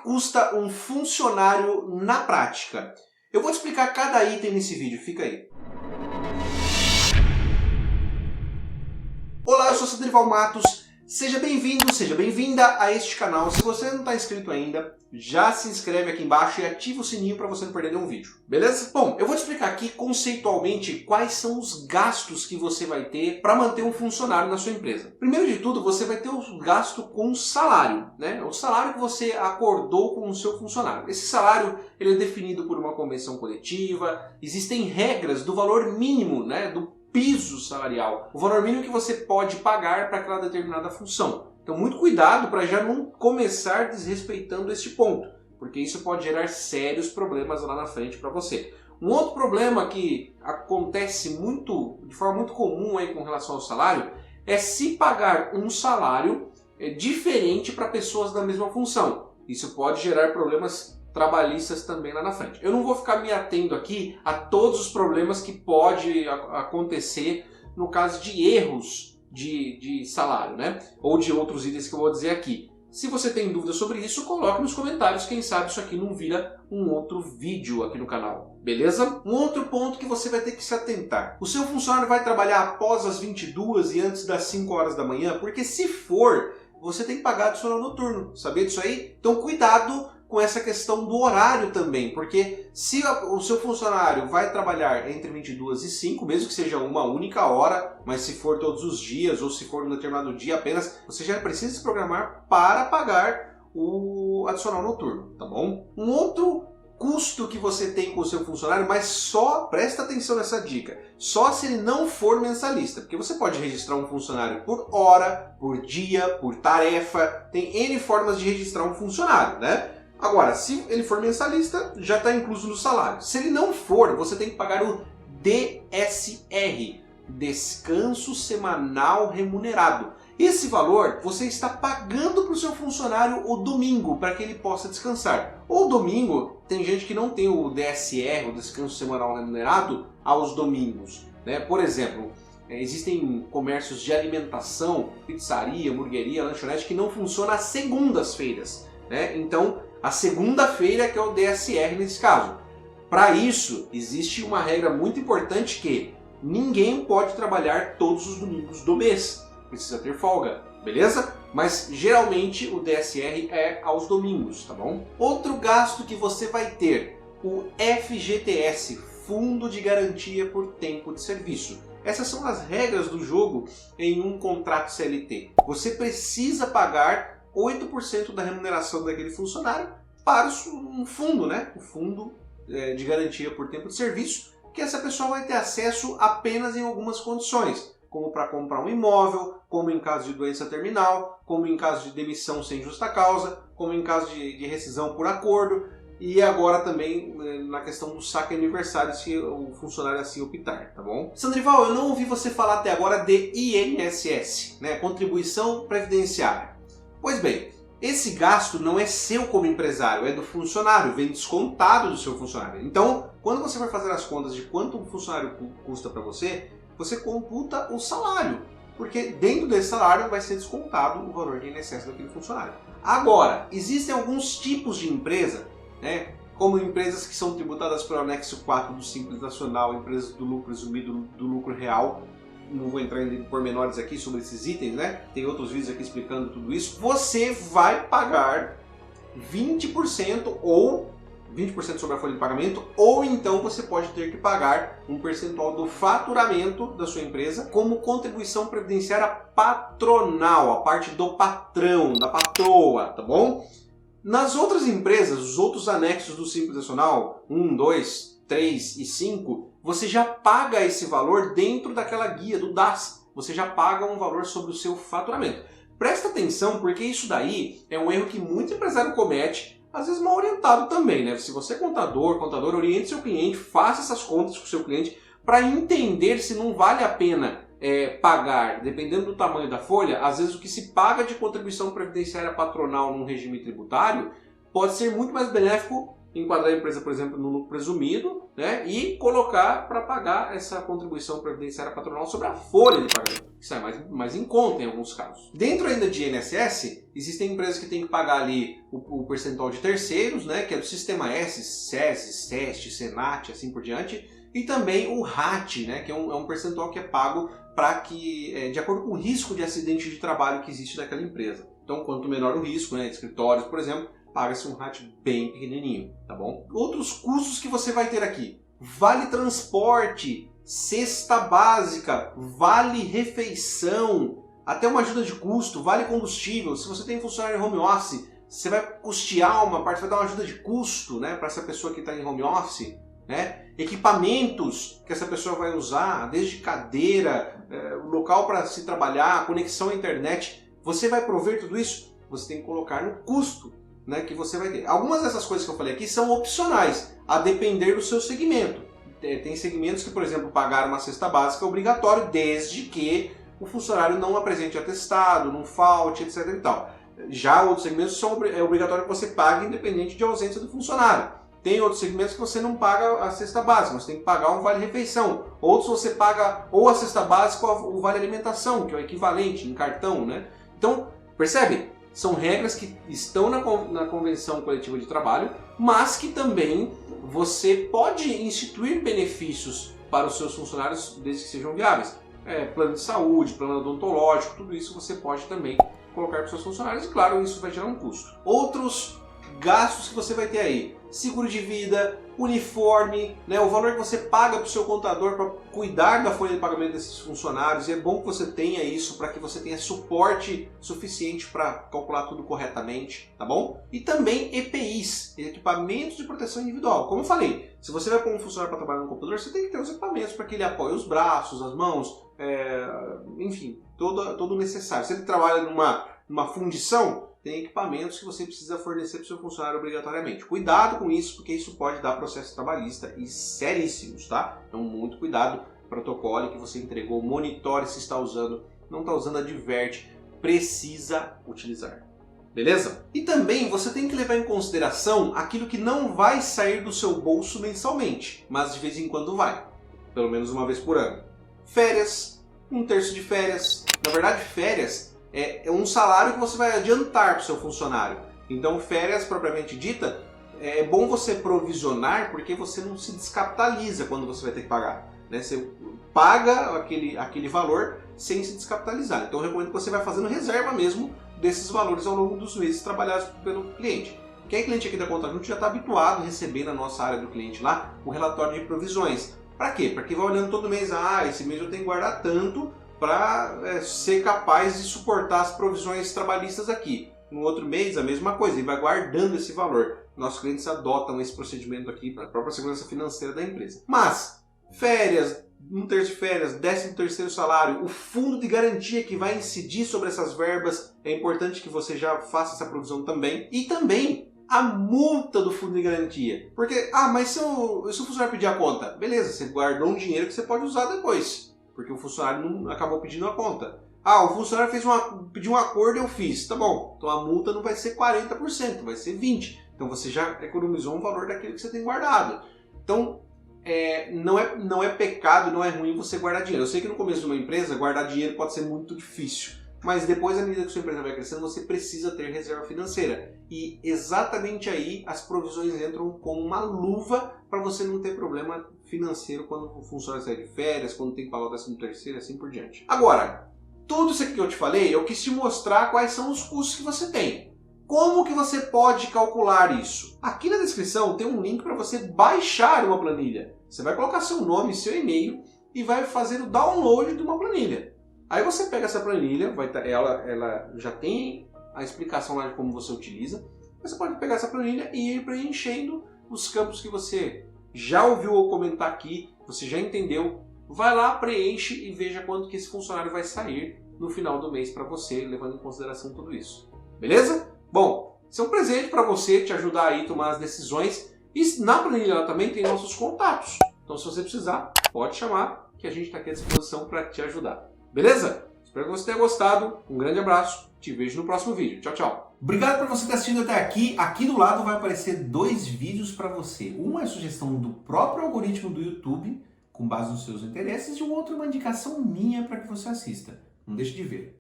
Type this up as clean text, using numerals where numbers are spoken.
custa um funcionário na prática? Eu vou te explicar cada item nesse vídeo, fica aí. Olá, eu sou Sandrival Matos, seja bem-vindo, seja bem-vinda a este canal. Se você não está inscrito ainda, já se inscreve aqui embaixo e ativa o sininho para você não perder nenhum vídeo, beleza? Bom, eu vou te explicar aqui conceitualmente quais são os gastos que você vai ter para manter um funcionário na sua empresa. Primeiro de tudo, você vai ter o gasto com salário, né? O salário que você acordou com o seu funcionário. Esse salário ele é definido por uma convenção coletiva, existem regras do valor mínimo, né? Do piso salarial, o valor mínimo que você pode pagar para aquela determinada função. Então muito cuidado para já não começar desrespeitando este ponto, porque isso pode gerar sérios problemas lá na frente para você. Um outro problema que acontece de forma muito comum aí com relação ao salário é se pagar um salário diferente para pessoas da mesma função. Isso pode gerar problemas trabalhistas também lá na frente. Eu não vou ficar me atendo aqui a todos os problemas que pode acontecer no caso de erros de salário, né? Ou de outros itens que eu vou dizer aqui. Se você tem dúvida sobre isso, coloque nos comentários, quem sabe isso aqui não vira um outro vídeo aqui no canal, beleza? Um outro ponto que você vai ter que se atentar. O seu funcionário vai trabalhar após as 22 e antes das 5 horas da manhã? Porque se for, você tem que pagar adicional noturno. Sabia disso aí? Então cuidado com essa questão do horário também, porque se o seu funcionário vai trabalhar entre 22 e 5, mesmo que seja uma única hora, mas se for todos os dias ou se for um determinado dia apenas, você já precisa se programar para pagar o adicional noturno, tá bom? Um outro custo que você tem com o seu funcionário, mas só, presta atenção nessa dica, só se ele não for mensalista, porque você pode registrar um funcionário por hora, por dia, por tarefa, tem N formas de registrar um funcionário, né? Agora, se ele for mensalista, já está incluso no salário. Se ele não for, você tem que pagar o DSR, Descanso Semanal Remunerado. Esse valor você está pagando para o seu funcionário o domingo, para que ele possa descansar. O domingo, tem gente que não tem o DSR, o Descanso Semanal Remunerado, aos domingos, né? Por exemplo, existem comércios de alimentação, pizzaria, hamburgueria, lanchonete, que não funcionam às segundas-feiras, né? Então, a segunda-feira que é o DSR nesse caso. Para isso, existe uma regra muito importante que ninguém pode trabalhar todos os domingos do mês. Precisa ter folga, beleza? Mas geralmente o DSR é aos domingos, tá bom? Outro gasto que você vai ter, o FGTS, Fundo de Garantia por Tempo de Serviço. Essas são as regras do jogo em um contrato CLT. Você precisa pagar 8% da remuneração daquele funcionário para um fundo, né? O fundo de garantia por tempo de serviço, que essa pessoa vai ter acesso apenas em algumas condições, como para comprar um imóvel, como em caso de doença terminal, como em caso de demissão sem justa causa, como em caso de rescisão por acordo, e agora também na questão do saque aniversário, se o funcionário assim optar, tá bom? Sandrival, eu não ouvi você falar até agora de INSS, né? Contribuição Previdenciária. Pois bem, esse gasto não é seu como empresário, é do funcionário, vem descontado do seu funcionário. Então, quando você vai fazer as contas de quanto um funcionário custa para você, você computa o salário, porque dentro desse salário vai ser descontado o valor de INSS daquele funcionário. Agora, existem alguns tipos de empresa, né, como empresas que são tributadas pelo anexo 4 do Simples Nacional, empresas do lucro presumido, do lucro real. Não vou entrar em pormenores aqui sobre esses itens, né? Tem outros vídeos aqui explicando tudo isso. Você vai pagar 20% ou 20% sobre a folha de pagamento, ou então você pode ter que pagar um percentual do faturamento da sua empresa como contribuição previdenciária patronal, a parte do patrão, da patroa, tá bom? Nas outras empresas, os outros anexos do Simples Nacional, 1, 2, 3 e 5, você já paga esse valor dentro daquela guia do DAS. Você já paga um valor sobre o seu faturamento. Presta atenção, porque isso daí é um erro que muito empresário comete, às vezes mal orientado também, né? Se você é contador, oriente seu cliente, faça essas contas com o seu cliente para entender se não vale a pena pagar, dependendo do tamanho da folha. Às vezes o que se paga de contribuição previdenciária patronal num regime tributário pode ser muito mais benéfico enquadrar a empresa, por exemplo, no lucro presumido, né, e colocar para pagar essa contribuição previdenciária patronal sobre a folha de pagamento. que sai mais em conta em alguns casos. Dentro ainda de INSS, existem empresas que têm que pagar ali o percentual de terceiros, né, que é do Sistema S, SESI, SEST, SENAT, assim por diante, e também o RAT, né, que é um percentual que é pago para que, de acordo com o risco de acidente de trabalho que existe naquela empresa. Então, quanto menor o risco, né, escritórios, por exemplo, paga-se um RAT bem pequenininho, tá bom? Outros custos que você vai ter aqui: vale transporte, cesta básica, vale refeição, até uma ajuda de custo, vale combustível. Se você tem funcionário em home office, você vai custear uma parte, vai dar uma ajuda de custo, né, para essa pessoa que está em home office, né? Equipamentos que essa pessoa vai usar, desde cadeira, local para se trabalhar, conexão à internet, você vai prover tudo isso? Você tem que colocar no custo, né, que você vai ter. Algumas dessas coisas que eu falei aqui são opcionais, a depender do seu segmento. Tem segmentos que, por exemplo, pagar uma cesta básica é obrigatório, desde que o funcionário não apresente atestado, não falte, etc. e tal. Já outros segmentos é obrigatório que você pague independente de ausência do funcionário. Tem outros segmentos que você não paga a cesta básica, você tem que pagar um vale-refeição. Outros você paga ou a cesta básica ou o vale-alimentação, que é o equivalente em cartão, né? Então, percebe? São regras que estão na Convenção Coletiva de Trabalho, mas que também você pode instituir benefícios para os seus funcionários desde que sejam viáveis. Plano de saúde, plano odontológico, tudo isso você pode também colocar para os seus funcionários e, claro, isso vai gerar um custo. Outros gastos que você vai ter aí: seguro de vida, uniforme, né, o valor que você paga para o seu contador para cuidar da folha de pagamento desses funcionários. E é bom que você tenha isso para que você tenha suporte suficiente para calcular tudo corretamente, tá bom? E também EPIs, equipamentos de proteção individual. Como eu falei, se você vai pôr um funcionário para trabalhar no computador, você tem que ter os equipamentos para que ele apoie os braços, as mãos, enfim, todo o necessário. Se ele trabalha numa fundição, tem equipamentos que você precisa fornecer para o seu funcionário obrigatoriamente. Cuidado com isso, porque isso pode dar processo trabalhista e seríssimos, tá? Então, muito cuidado. Protocolo que você entregou, monitore se está usando, não está usando, adverte, precisa utilizar. Beleza? E também você tem que levar em consideração aquilo que não vai sair do seu bolso mensalmente, mas de vez em quando vai, pelo menos uma vez por ano. Férias, 1/3 de férias. Na verdade, férias é um salário que você vai adiantar para o seu funcionário. Então, férias propriamente dita, é bom você provisionar, porque você não se descapitaliza quando você vai ter que pagar, né? Você paga aquele valor sem se descapitalizar. Então, eu recomendo que você vá fazendo reserva mesmo desses valores ao longo dos meses trabalhados pelo cliente. Quem é cliente aqui da Conta Junto já está habituado a receber na nossa área do cliente lá o relatório de provisões. Para quê? Para que vai olhando todo mês: esse mês eu tenho que guardar tanto para ser capaz de suportar as provisões trabalhistas aqui. No outro mês, a mesma coisa, e vai guardando esse valor. Nossos clientes adotam esse procedimento aqui para a própria segurança financeira da empresa. Mas, férias, 1/3 de férias, 13º salário, o fundo de garantia que vai incidir sobre essas verbas, é importante que você já faça essa provisão também. E também a multa do fundo de garantia. Porque, mas se o funcionário pedir a conta, beleza, você guardou um dinheiro que você pode usar depois, porque o funcionário não acabou pedindo a conta. O funcionário pediu um acordo e eu fiz. Tá bom, então a multa não vai ser 40%, vai ser 20%. Então você já economizou um valor daquilo que você tem guardado. Então, não é pecado, não é ruim você guardar dinheiro. Eu sei que no começo de uma empresa, guardar dinheiro pode ser muito difícil. Mas depois, à medida que a sua empresa vai crescendo, você precisa ter reserva financeira. E exatamente aí as provisões entram como uma luva para você não ter problema financeiro quando o funcionário sai de férias, quando tem que pagar o 13º e assim por diante. Agora, tudo isso aqui que eu te falei, eu quis te mostrar quais são os custos que você tem. Como que você pode calcular isso? Aqui na descrição tem um link para você baixar uma planilha. Você vai colocar seu nome, seu e-mail e vai fazer o download de uma planilha. Aí você pega essa planilha, ela já tem a explicação lá de como você utiliza. Você pode pegar essa planilha e ir preenchendo os campos que você já ouviu ou comentar aqui, você já entendeu. Vai lá, preenche e veja quanto que esse funcionário vai sair no final do mês para você, levando em consideração tudo isso. Beleza? Bom, isso é um presente para você, te ajudar aí a tomar as decisões. E na planilha ela também tem nossos contatos. Então, se você precisar, pode chamar, que a gente está aqui à disposição para te ajudar. Beleza? Espero que você tenha gostado. Um grande abraço. Te vejo no próximo vídeo. Tchau, tchau. Obrigado por você ter assistido até aqui. Aqui do lado vai aparecer 2 vídeos para você. Um é sugestão do próprio algoritmo do YouTube, com base nos seus interesses, e o outro é uma indicação minha para que você assista. Não deixe de ver.